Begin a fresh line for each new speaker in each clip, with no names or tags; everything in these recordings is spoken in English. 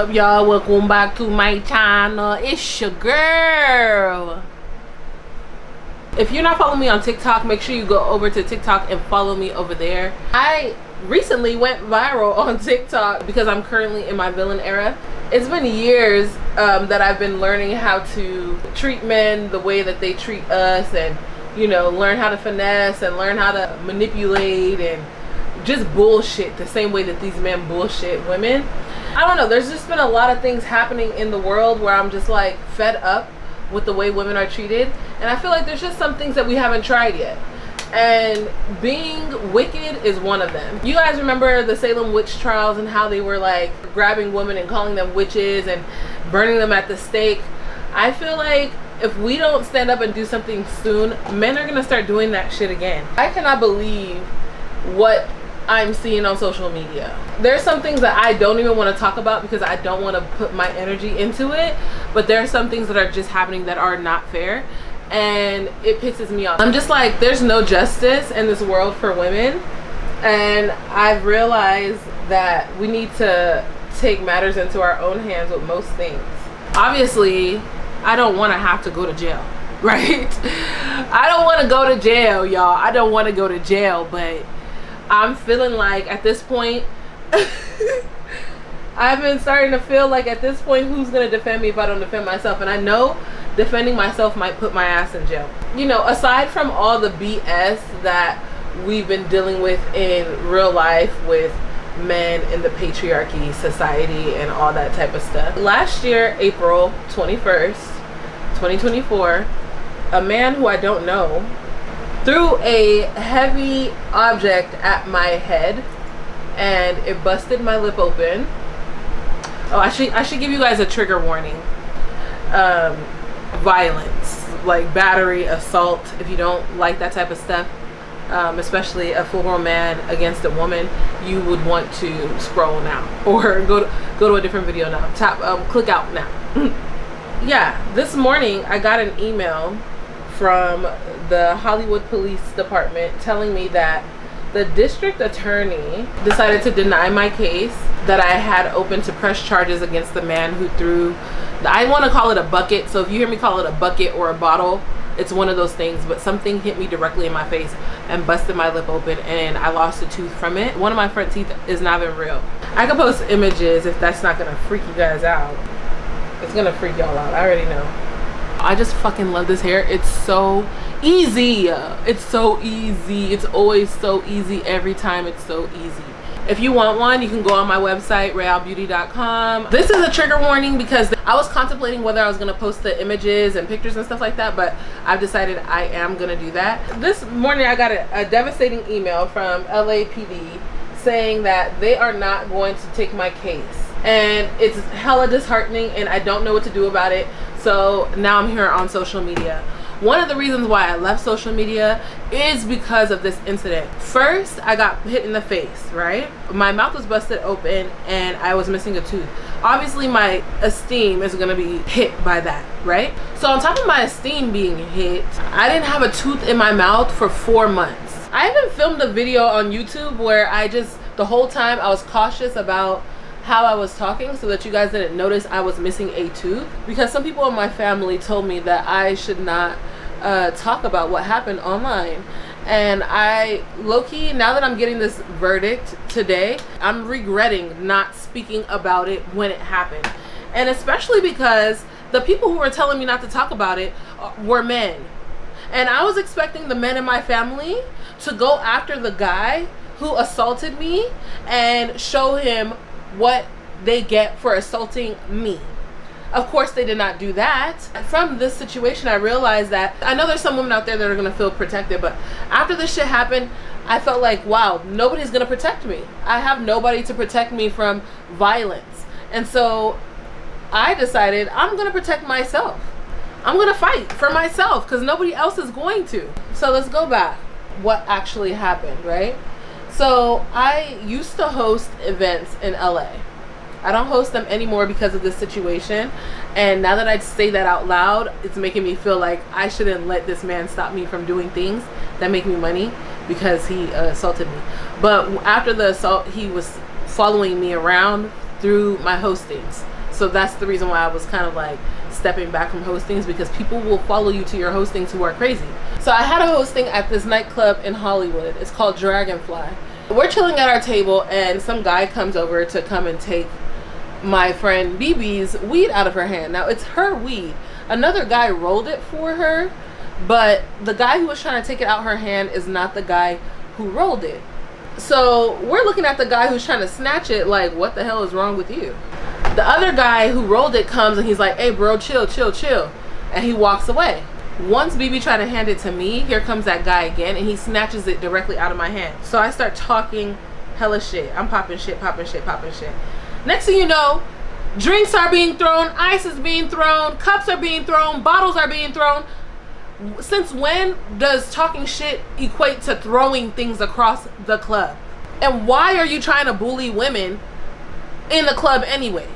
up, y'all? Welcome back to my channel. It's your girl. If you're not following me on TikTok, make sure you go over to TikTok and follow me over there. I recently went viral on TikTok because I'm currently in my villain era. It's been years that I've been learning how to treat men the way that they treat us, and you know, learn how to finesse and learn how to manipulate and just bullshit the same way that these men bullshit women. I don't know, there's just been a lot of things happening in the world where I'm just like fed up with the way women are treated, and I feel like there's just some things that we haven't tried yet, and being wicked is one of them. You guys remember the Salem witch trials and how they were like grabbing women and calling them witches and burning them at the stake? I feel like if we don't stand up and do something soon, men are gonna start doing that shit again. I cannot believe what I'm seeing on social media. There's some things that I don't even want to talk about because I don't want to put my energy into it, but there are some things that are just happening that are not fair, and it pisses me off. I'm just like, there's no justice in this world for women, and I've realized that we need to take matters into our own hands with most things. Obviously, I don't want to have to go to jail, right? I don't want to go to jail, y'all. I don't want to go to jail, but I'm feeling like at this point, I've been starting to feel like at this point, who's going to defend me if I don't defend myself? And I know defending myself might put my ass in jail. You know, aside from all the BS that we've been dealing with in real life with men in the patriarchy society and all that type of stuff. Last year, April 21st, 2024, a man who I don't know threw a heavy object at my head and it busted my lip open. Oh, I should give you guys a trigger warning. Violence, like battery, assault, if you don't like that type of stuff, especially a full-grown man against a woman, you would want to scroll now or go to a different video now. Click out now. Yeah, this morning I got an email from the Hollywood Police Department telling me that the district attorney decided to deny my case that I had open to press charges against the man who threw, I want to call it a bucket, so if you hear me call it a bucket or a bottle, it's one of those things, but something hit me directly in my face and busted my lip open, and I lost a tooth from it. One of my front teeth is not even real. I could post images if that's not gonna freak you guys out. It's gonna freak y'all out, I already know. I just fucking love this hair. It's so easy. It's so easy. It's always so easy. Every time it's so easy. If you want one, you can go on my website, Reyalpro.management. This is a trigger warning because I was contemplating whether I was going to post the images and pictures and stuff like that, but I've decided I am going to do that. This morning I got a devastating email from LAPD saying that they are not going to take my case. And it's hella disheartening and I don't know what to do about it. So now I'm here on social media. One of the reasons why I left social media is because of this incident. First, I got hit in the face, right? My mouth was busted open and I was missing a tooth. Obviously, my esteem is gonna be hit by that, right? So on top of my esteem being hit, I didn't have a tooth in my mouth for 4 months. I even filmed a video on YouTube where the whole time I was cautious about how I was talking so that you guys didn't notice I was missing a tooth, because some people in my family told me that I should not talk about what happened online, and I low-key, now that I'm getting this verdict today, I'm regretting not speaking about it when it happened. And especially because the people who were telling me not to talk about it were men, and I was expecting the men in my family to go after the guy who assaulted me and show him what they get for assaulting me. Of course they did not do that. From this situation I realized that I know there's some women out there that are gonna feel protected, but after this shit happened, I felt like, wow, nobody's gonna protect me. I have nobody to protect me from violence. And so I decided I'm gonna protect myself. I'm gonna fight for myself because nobody else is going to. So let's go back. What actually happened, right? So I used to host events in LA. I don't host them anymore because of this situation, and now that I say that out loud, it's making me feel like I shouldn't let this man stop me from doing things that make me money because he assaulted me. But after the assault, he was following me around through my hostings. So that's the reason why I was kind of like stepping back from hostings, because people will follow you to your hostings who are crazy. So I had a hosting at this nightclub in Hollywood. It's called Dragonfly. We're chilling at our table and some guy comes over to come and take my friend BB's weed out of her hand. Now it's her weed. Another guy rolled it for her, but the guy who was trying to take it out her hand is not the guy who rolled it. So we're looking at the guy who's trying to snatch it like, what the hell is wrong with you? The other guy who rolled it comes and he's like, hey bro, chill, chill, chill. And he walks away. Once BB tried to hand it to me, here comes that guy again and he snatches it directly out of my hand. So I start talking hella shit. I'm popping shit, popping shit, popping shit. Next thing you know, drinks are being thrown, ice is being thrown, cups are being thrown, bottles are being thrown. Since when does talking shit equate to throwing things across the club? And why are you trying to bully women in the club anyways?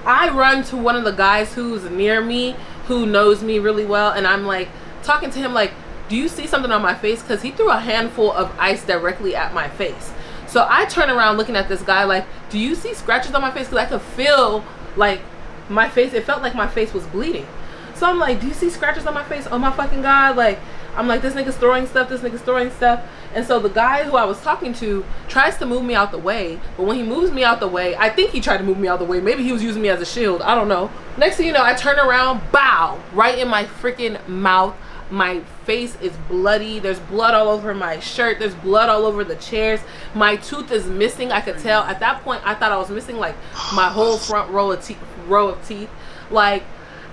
I run to one of the guys who's near me, who knows me really well, and I'm like talking to him like, do you see something on my face? Because he threw a handful of ice directly at my face. So I turn around looking at this guy like, do you see scratches on my face? Because I could feel like my face, it felt like my face was bleeding. So I'm like, do you see scratches on my face? Oh my fucking God. Like, I'm like, this nigga's throwing stuff, this nigga's throwing stuff. And so the guy who I was talking to tries to move me out the way. But when he moves me out the way, I think he tried to move me out the way. Maybe he was using me as a shield. I don't know. Next thing you know, I turn around, bow, right in my freaking mouth. My face is bloody. There's blood all over my shirt. There's blood all over the chairs. My tooth is missing. I could tell. At that point, I thought I was missing like my whole front row of teeth. Like,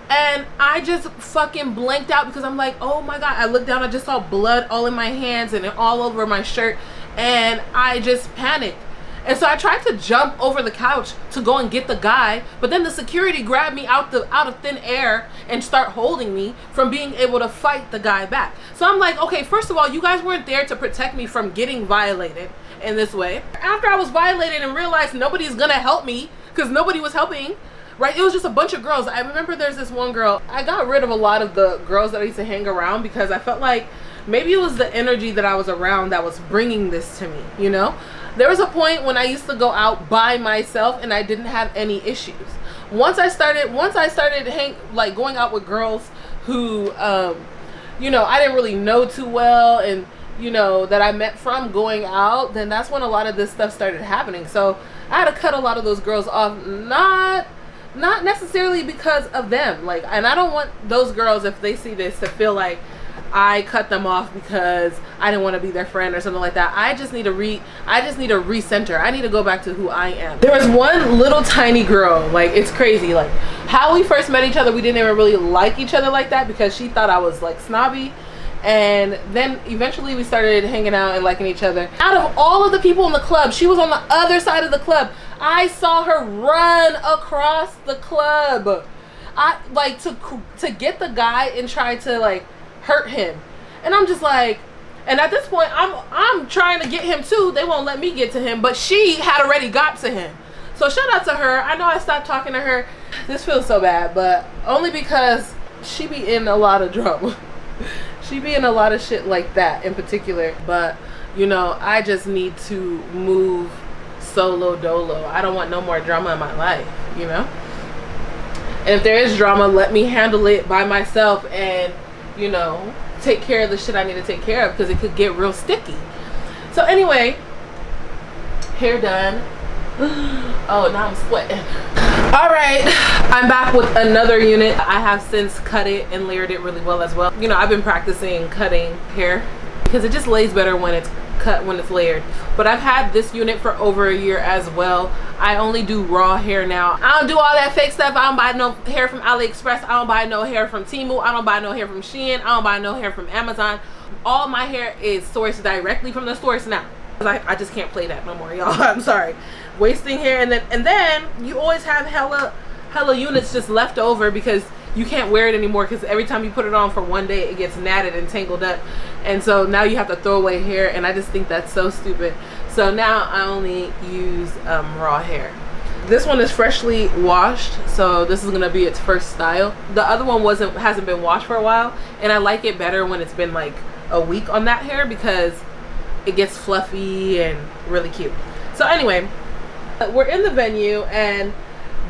and I just fucking blanked out because I'm like, oh my God. I looked down. I just saw blood all in my hands and all over my shirt. And I just panicked. And so I tried to jump over the couch to go and get the guy, but then the security grabbed me out of thin air and start holding me from being able to fight the guy back. So I'm like, okay, first of all, you guys weren't there to protect me from getting violated in this way. After I was violated and realized nobody's gonna help me because nobody was helping, right? It was just a bunch of girls. I remember there's this one girl. I got rid of a lot of the girls that I used to hang around because I felt like maybe it was the energy that I was around that was bringing this to me, you know? There was a point when I used to go out by myself and I didn't have any issues. Once I started going out with girls who, you know, I didn't really know too well and, you know, that I met from going out, then that's when a lot of this stuff started happening. So I had to cut a lot of those girls off, not necessarily because of them. Like, and I don't want those girls, if they see this, to feel like I cut them off because I didn't want to be their friend or something like that. I just need to recenter. I need to go back to who I am. There was one little tiny girl, like, it's crazy. Like, how we first met each other, we didn't even really like each other like that because she thought I was like snobby. And then eventually we started hanging out and liking each other. Out of all of the people in the club, she was on the other side of the club. I saw her run across the club. I like to get the guy and try to like hurt him, and I'm just like, and at this point I'm trying to get him too. They won't let me get to him, but she had already got to him. So shout out to her. I know I stopped talking to her. This feels so bad, but only because she be in a lot of drama. She be in a lot of shit like that in particular. But you know, I just need to move solo dolo. I don't want no more drama in my life, you know. And if there is drama, let me handle it by myself and, you know, take care of the shit I need to take care of because it could get real sticky. So anyway, hair done. Oh, now I'm sweating. All right, I'm back with another unit. I have since cut it and layered it really well as well. You know, I've been practicing cutting hair because it just lays better when it's cut, when it's layered. But I've had this unit for over a year as well. I only do raw hair now. I don't do all that fake stuff. I don't buy no hair from AliExpress. I don't buy no hair from Temu. I don't buy no hair from Shein. I don't buy no hair from Amazon. All my hair is sourced directly from the source now. I just can't play that no more, y'all. I'm sorry. Wasting hair, and then you always have hella units just left over because you can't wear it anymore because every time you put it on for one day it gets natted and tangled up, and so now you have to throw away hair, and I just think that's so stupid. So now I only use raw hair. This one is freshly washed, so this is gonna be its first style. The other one hasn't been washed for a while, and I like it better when it's been like a week on that hair because it gets fluffy and really cute. So anyway, we're in the venue and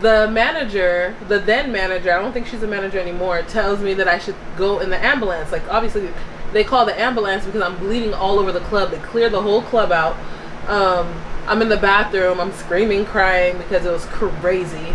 the manager, the then manager, I don't think she's a manager anymore, tells me that I should go in the ambulance. Like, obviously they call the ambulance because I'm bleeding all over the club. They clear the whole club out. I'm in the bathroom, I'm screaming, crying because it was crazy.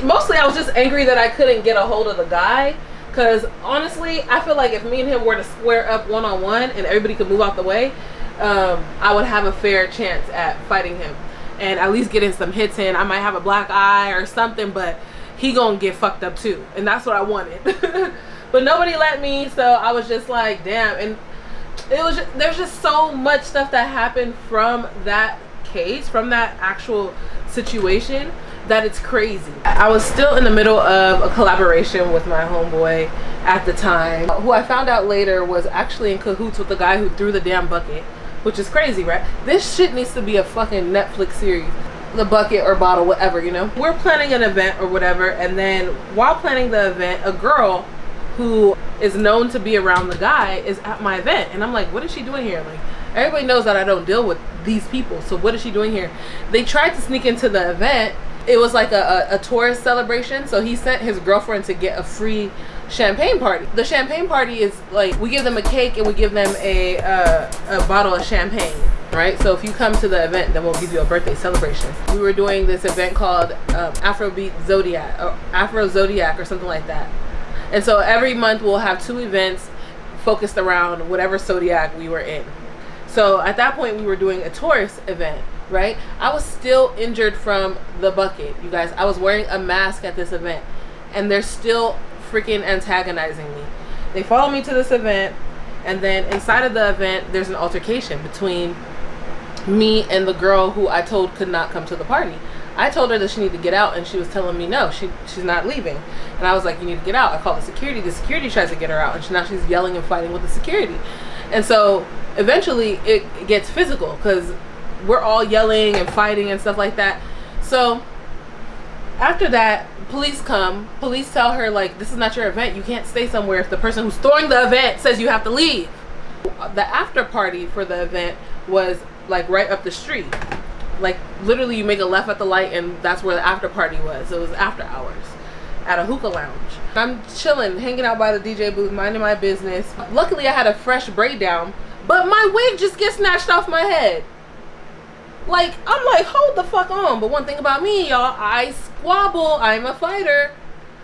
Mostly I was just angry that I couldn't get a hold of the guy, because honestly I feel like if me and him were to square up one-on-one and everybody could move out the way, I would have a fair chance at fighting him and at least getting some hits in. I might have a black eye or something, but he gonna get fucked up too, and that's what I wanted. But nobody let me, so I was just like, damn. And it was just, there's just so much stuff that happened from that case, from that actual situation, that it's crazy. I was still in the middle of a collaboration with my homeboy at the time, who I found out later was actually in cahoots with the guy who threw the damn bucket, which is crazy, right? This shit needs to be a fucking Netflix series. The bucket or bottle, whatever, you know? We're planning an event or whatever, and then while planning the event, a girl who is known to be around the guy is at my event, and I'm like, what is she doing here? Like, everybody knows that I don't deal with these people, so what is she doing here? They tried to sneak into the event. It was like a tourist celebration, so he sent his girlfriend to get a free champagne party. The champagne party is like, we give them a cake and we give them a bottle of champagne, right? So if you come to the event, then we'll give you a birthday celebration. We were doing this event called Afrobeat Zodiac, or Afro Zodiac or something like that. And so every month we'll have 2 events focused around whatever zodiac we were in. So at that point we were doing a tourist event, right? I was still injured from the bucket, you guys. I was wearing a mask at this event, and they're still freaking antagonizing me. They follow me to this event, and then inside of the event there's an altercation between me and the girl who I told could not come to the party. I told her that she needed to get out, and she was telling me no, she's not leaving. And I was like, you need to get out. I called the security. The security tries to get her out, and now she's yelling and fighting with the security. And so eventually it gets physical because we're all yelling and fighting and stuff like that. So after that, police come. Police tell her, like, this is not your event. You can't stay somewhere if the person who's throwing the event says you have to leave. The after party for the event was like right up the street. Like, literally you make a left at the light and that's where the after party was. It was after hours at a hookah lounge. I'm chilling, hanging out by the DJ booth, minding my business. Luckily I had a fresh braid down, but my wig just gets snatched off my head. Like, I'm like, hold the fuck on. But one thing about me, y'all, I squabble. I'm a fighter.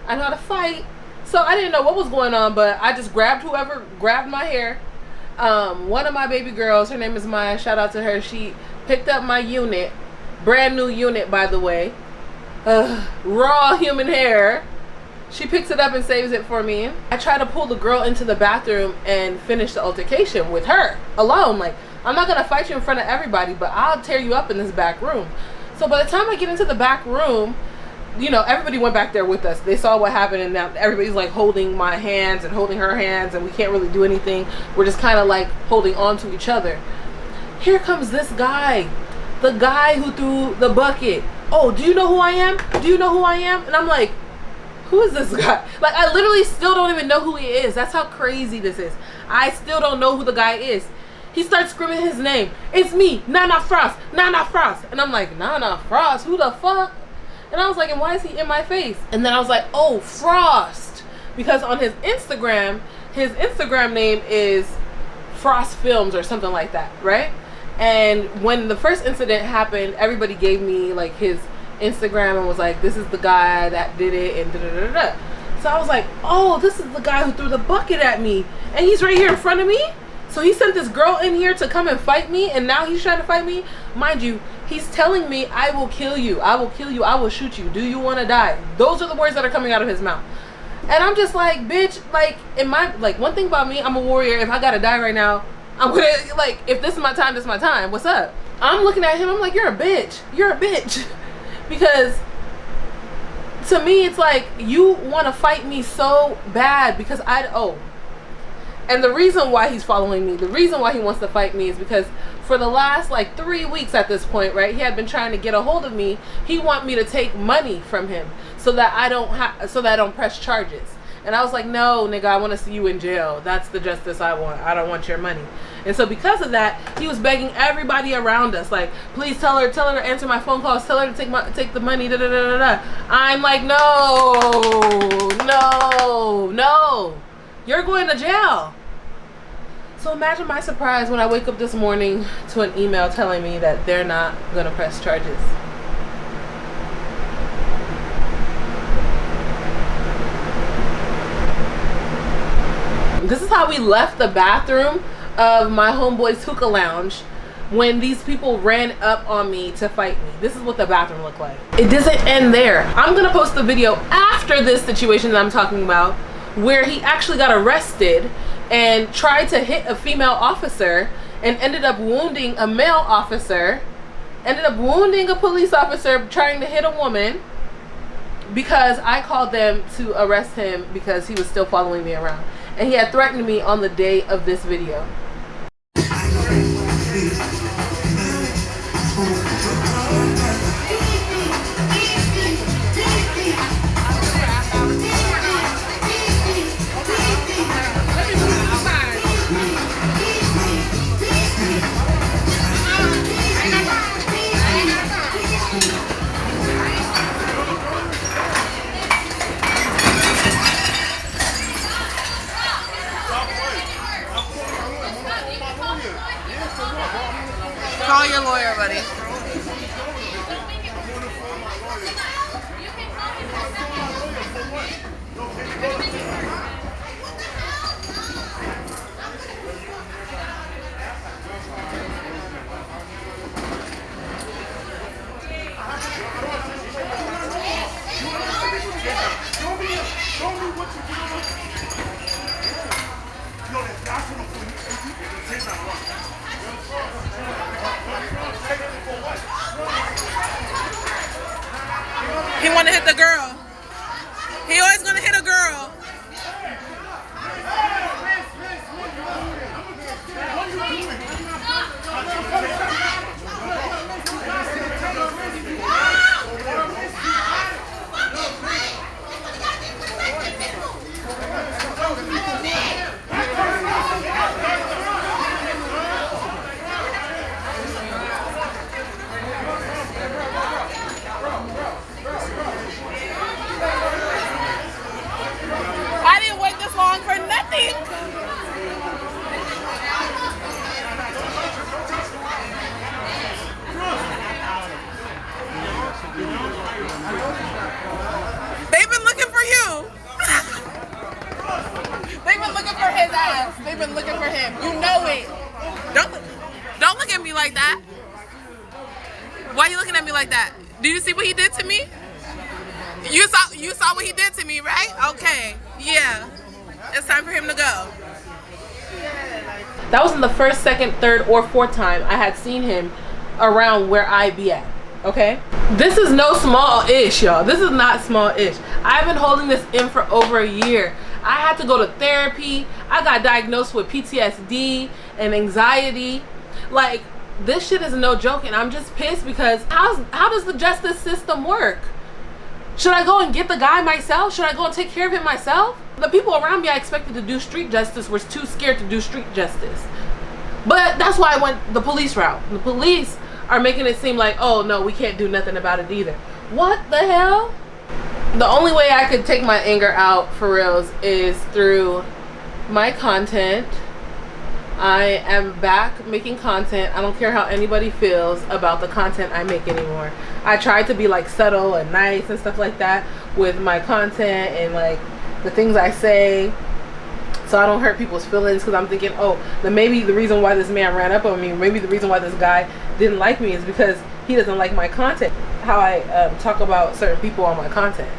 I know how to fight. So I didn't know what was going on, but I just grabbed whoever grabbed my hair. One of my baby girls, her name is Maya, shout out to her. She picked up my unit, brand new unit, by the way, raw human hair. She picks it up and saves it for me. I try to pull the girl into the bathroom and finish the altercation with her alone. Like, I'm not gonna fight you in front of everybody, but I'll tear you up in this back room. So by the time I get into the back room, you know, everybody went back there with us. They saw what happened, and now everybody's like holding my hands and holding her hands, and we can't really do anything. We're just kind of like holding on to each other. Here comes this guy, the guy who threw the bucket. Oh, do you know who I am? Do you know who I am? And I'm like, who is this guy? Like, I literally still don't even know who he is. That's how crazy this is. I still don't know who the guy is. He starts screaming his name. It's me, Nana Frost, Nana Frost. And I'm like, Nana Frost, who the fuck? And I was like, and why is he in my face? And then I was like, oh, Frost. Because on his Instagram name is Frost Films or something like that, right? And when the first incident happened, everybody gave me like his Instagram and was like, this is the guy that did it, and da-da-da-da. So I was like, oh, this is the guy who threw the bucket at me, and he's right here in front of me. So he sent this girl in here to come and fight me, and now he's trying to fight me. Mind you, he's telling me, I will kill you, I will kill you, I will shoot you, do you want to die? Those are the words that are coming out of his mouth. And I'm just like, bitch, like, in my, like, one thing about me, I'm a warrior. If I gotta die right now, I'm gonna, like, if this is my time, this is my time. What's up? I'm looking at him, I'm like, you're a bitch, you're a bitch. Because to me, it's like, you want to fight me so bad because and the reason why he's following me, the reason why he wants to fight me is because for the last like 3 weeks at this point, right, he had been trying to get a hold of me. He want me to take money from him so that I don't press charges. And I was like, no, nigga, I want to see you in jail. That's the justice I want. I don't want your money. And so because of that, he was begging everybody around us, like, please tell her to answer my phone calls, tell her to take the money, da da da da da. I'm like, no, you're going to jail. So imagine my surprise when I wake up this morning to an email telling me that they're not gonna press charges. This is how we left the bathroom of my homeboy's hookah lounge when these people ran up on me to fight me. This is what the bathroom looked like. It doesn't end there. I'm gonna post the video after this situation that I'm talking about, where he actually got arrested and tried to hit a female officer and ended up wounding a male officer, ended up wounding a police officer trying to hit a woman, because I called them to arrest him because he was still following me around. And he had threatened me on the day of this video.
Call your lawyer, buddy. He want to hit the girl. He always gonna hit a girl. They've been looking for you. They've been looking for his ass. They've been looking for him. You know it. Don't look at me like that. Why are you looking at me like that? Did you see what he did to me? You saw what he did to me, right? Okay. Yeah. It's time for him to go.
That wasn't the first, second, third, or fourth time I had seen him around where I be at. Okay? This is no small ish, y'all. This is not small ish. I've been holding this in for over a year. I had to go to therapy. I got diagnosed with PTSD and anxiety. Like, this shit is no joke, and I'm just pissed because how does the justice system work? Should I go and get the guy myself? Should I go and take care of him myself? The people around me I expected to do street justice were too scared to do street justice. But that's why I went the police route. The police are making it seem like, oh no, we can't do nothing about it either. What the hell? The only way I could take my anger out for reals is through my content. I am back making content. I don't care how anybody feels about the content I make anymore. I tried to be like subtle and nice and stuff like that with my content and like the things I say, so I don't hurt people's feelings, because I'm thinking, oh, then maybe the reason why this man ran up on me, maybe the reason why this guy didn't like me is because he doesn't like my content. How I talk about certain people on my content.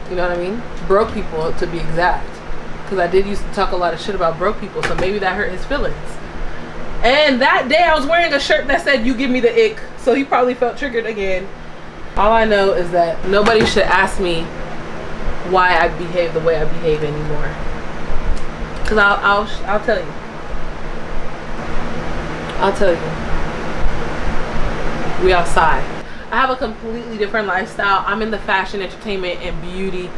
You know what I mean? Broke people, to be exact. Because I did used to talk a lot of shit about broke people, so maybe that hurt his feelings. And that day I was wearing a shirt that said, you give me the ick, so he probably felt triggered again. All I know is that nobody should ask me why I behave the way I behave anymore. Because I'll tell you. I'll tell you. We outside. I have a completely different lifestyle. I'm in the fashion, entertainment, and beauty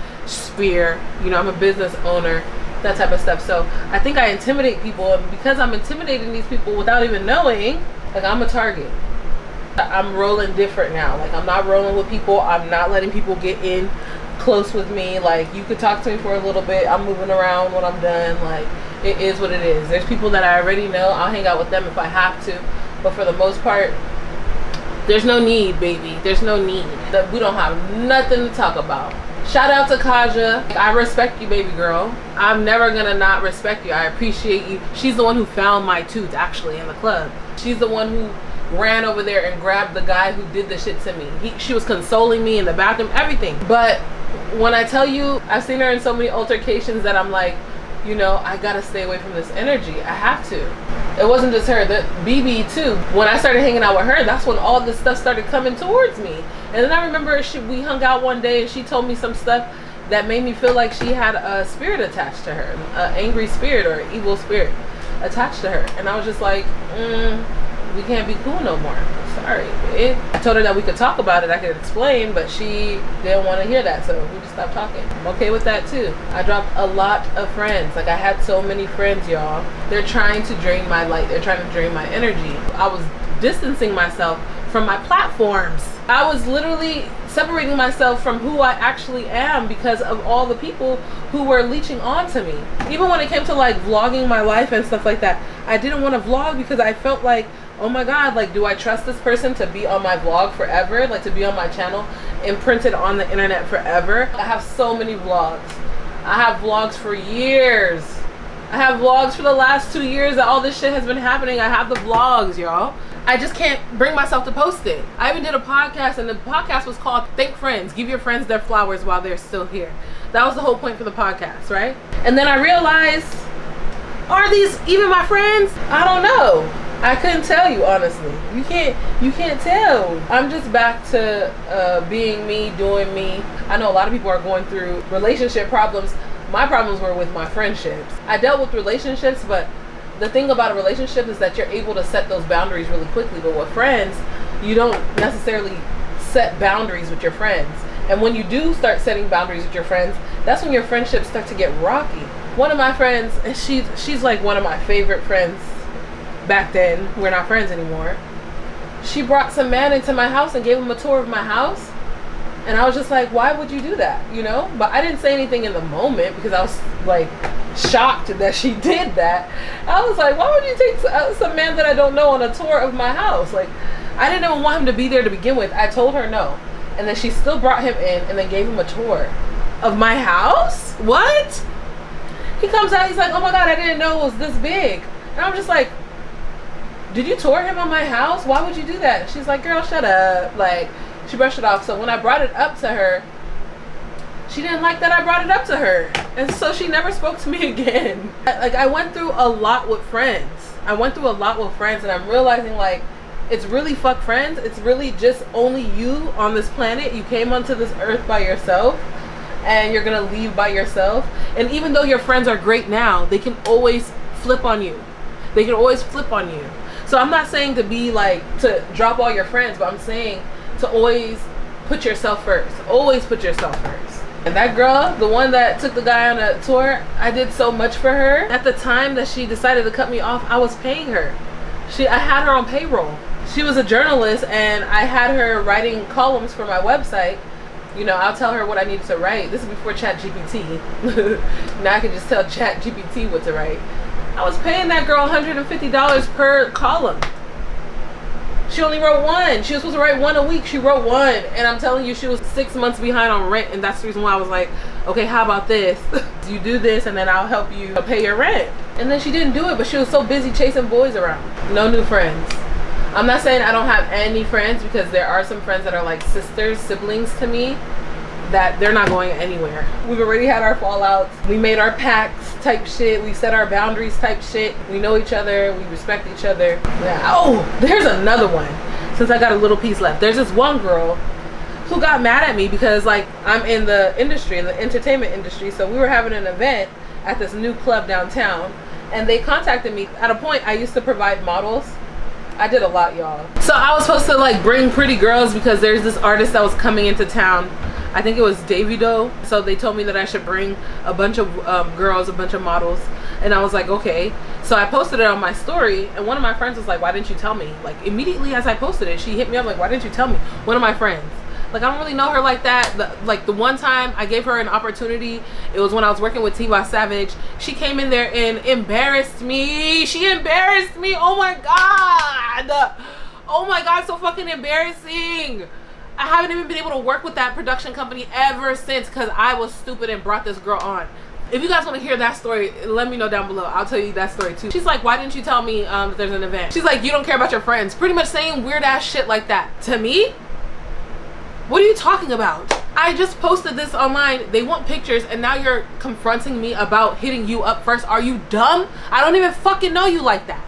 sphere. You know, I'm a business owner, that type of stuff. So I think I intimidate people, and because I'm intimidating these people without even knowing, like, I'm a target. I'm rolling different now. Like, I'm not rolling with people. I'm not letting people get in close with me. Like, you could talk to me for a little bit. I'm moving around when I'm done. Like, it is what it is. There's people that I already know. I'll hang out with them if I have to. But for the most part, there's no need, baby. There's no need. We don't have nothing to talk about. Shout out to Kaja. I respect you, baby girl. I'm never gonna not respect you. I appreciate you. She's the one who found my tooth, actually, in the club. She's the one who ran over there and grabbed the guy who did the shit to me. She was consoling me in the bathroom, everything. But when I tell you, I've seen her in so many altercations that I'm like, you know, I gotta stay away from this energy. I have to. It wasn't just her, the BB too. When I started hanging out with her, that's when all this stuff started coming towards me. And then I remember we hung out one day and she told me some stuff that made me feel like she had a spirit attached to her, an angry spirit or an evil spirit attached to her. And I was just like, we can't be cool no more. Sorry. I told her that we could talk about it, I could explain, but she didn't want to hear that, so we just stopped talking. I'm okay with that too. I dropped a lot of friends. Like, I had so many friends, y'all. They're trying to drain my light. They're trying to drain my energy. I was distancing myself from my platforms. I was literally separating myself from who I actually am because of all the people who were leeching onto me. Even when it came to like vlogging my life and stuff like that, I didn't want to vlog because I felt like, oh my god, like, do I trust this person to be on my vlog forever? Like, to be on my channel, imprinted on the internet forever? I have so many vlogs. I have vlogs for years. I have vlogs for the last 2 years that all this shit has been happening. I have the vlogs, y'all. I just can't bring myself to post it. I even did a podcast, and the podcast was called Thank Friends. Give your friends their flowers while they're still here. That was the whole point for the podcast, right? And then I realized, are these even my friends? I don't know. I couldn't tell you, honestly. You can't tell. I'm just back to being me, doing me. I know a lot of people are going through relationship problems. My problems were with my friendships. I dealt with relationships, but the thing about a relationship is that you're able to set those boundaries really quickly. But with friends, you don't necessarily set boundaries with your friends. And when you do start setting boundaries with your friends, that's when your friendships start to get rocky. One of my friends, and she's like one of my favorite friends back then. We're not friends anymore. She brought some man into my house and gave him a tour of my house. And I was just like, why would you do that? You know? But I didn't say anything in the moment because I was like shocked that she did that. I was like, why would you take some man that I don't know on a tour of my house? Like, I didn't even want him to be there to begin with. I told her no. And then she still brought him in and then gave him a tour of my house? What? He comes out, he's like, oh my god, I didn't know it was this big. And I'm just like, did you tour him on my house? Why would you do that? And she's like, girl, shut up. Like, she brushed it off. So when I brought it up to her, she didn't like that I brought it up to her. And so she never spoke to me again. Like, I went through a lot with friends. And I'm realizing, like, it's really fuck friends. It's really just only you on this planet. You came onto this earth by yourself, and you're gonna leave by yourself. And even though your friends are great now, they can always flip on you. So I'm not saying to be like, to drop all your friends, but I'm saying to always put yourself first. Always put yourself first. And that girl, the one that took the guy on a tour, I did so much for her. At the time that she decided to cut me off, I was paying her. I had her on payroll. She was a journalist, and I had her writing columns for my website. You know, I'll tell her what I needed to write. This is before ChatGPT. Now I can just tell ChatGPT what to write. I was paying that girl $150 per column. She only wrote one. She was supposed to write one a week. She wrote one. And I'm telling you, she was 6 months behind on rent. And that's the reason why I was like, okay, how about this? You do this and then I'll help you pay your rent. And then she didn't do it, but she was so busy chasing boys around. No new friends. I'm not saying I don't have any friends, because there are some friends that are like sisters, siblings to me, that they're not going anywhere. We've already had our fallouts. We made our pacts type shit. We set our boundaries type shit. We know each other. We respect each other. Yeah. Oh, there's another one. Since I got a little piece left. There's this one girl who got mad at me because, like, I'm in the industry, in the entertainment industry. So we were having an event at this new club downtown, and they contacted me. At a point, I used to provide models. I did a lot, y'all. So I was supposed to like bring pretty girls because there's this artist that was coming into town. I think it was Davido. So they told me that I should bring a bunch of girls, a bunch of models, and I was like, okay. So I posted it on my story, and one of my friends was like, why didn't you tell me? Like immediately as I posted it, she hit me up like, why didn't you tell me? One of my friends. Like, I don't really know her like that. Like the one time I gave her an opportunity, it was when I was working with T.Y. Savage. She came in there and embarrassed me. She embarrassed me. Oh my God. Oh my God, so fucking embarrassing. I haven't even been able to work with that production company ever since because I was stupid and brought this girl on. If you guys want to hear that story, let me know down below. I'll tell you that story too. She's like, why didn't you tell me that there's an event? She's like, you don't care about your friends. Pretty much saying weird ass shit like that to me. What are you talking about? I just posted this online. They want pictures and now you're confronting me about hitting you up first. Are you dumb? I don't even fucking know you like that.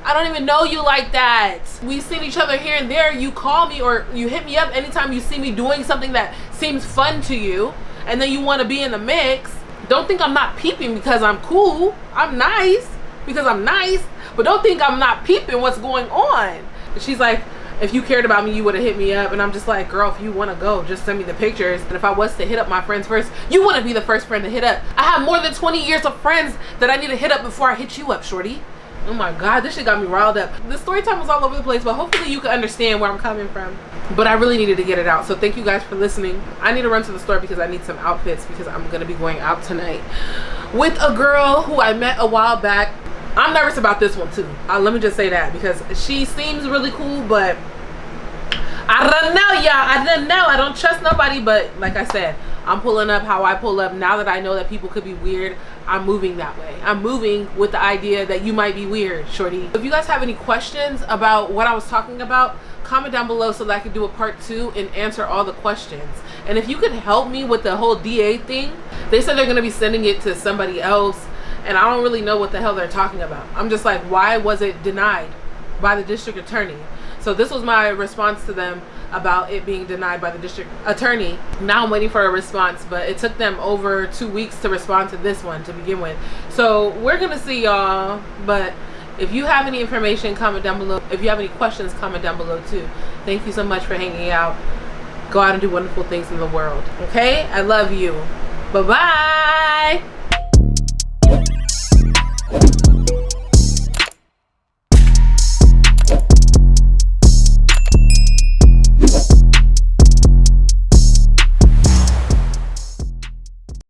I don't even know you like that. We've seen each other here and there. You call me or you hit me up anytime you see me doing something that seems fun to you, and then you want to be in the mix. Don't think I'm not peeping because I'm cool. I'm nice because I'm nice, but don't think I'm not peeping what's going on. She's like, if you cared about me, you would have hit me up. And I'm just like, girl, if you want to go, just send me the pictures. And if I was to hit up my friends first, you wouldn't be the first friend to hit up. I have more than 20 years of friends that I need to hit up before I hit you up, shorty. Oh my God, this shit got me riled up. The story time was all over the place, but hopefully you can understand where I'm coming from. But I really needed to get it out. So thank you guys for listening. I need to run to the store because I need some outfits because I'm going to be going out tonight with a girl who I met a while back. I'm nervous about this one too. Let me just say that because she seems really cool, but I don't know, y'all. I don't know. I don't trust nobody, but like I said, I'm pulling up how I pull up. Now that I know that people could be weird, I'm moving that way. I'm moving with the idea that you might be weird, shorty. If you guys have any questions about what I was talking about, comment down below so that I can do a part 2 and answer all the questions. And if you could help me with the whole DA thing, they said they're going to be sending it to somebody else, and I don't really know what the hell they're talking about. I'm just like, why was it denied by the district attorney? So this was my response to them about it being denied by the district attorney. Now I'm waiting for a response, but it took them over 2 weeks to respond to this one to begin with. So we're gonna see, y'all. But if you have any information, comment down below. If you have any questions, comment down below too. Thank you so much for hanging out. Go out and do wonderful things in the world, okay? I love you. Bye-bye.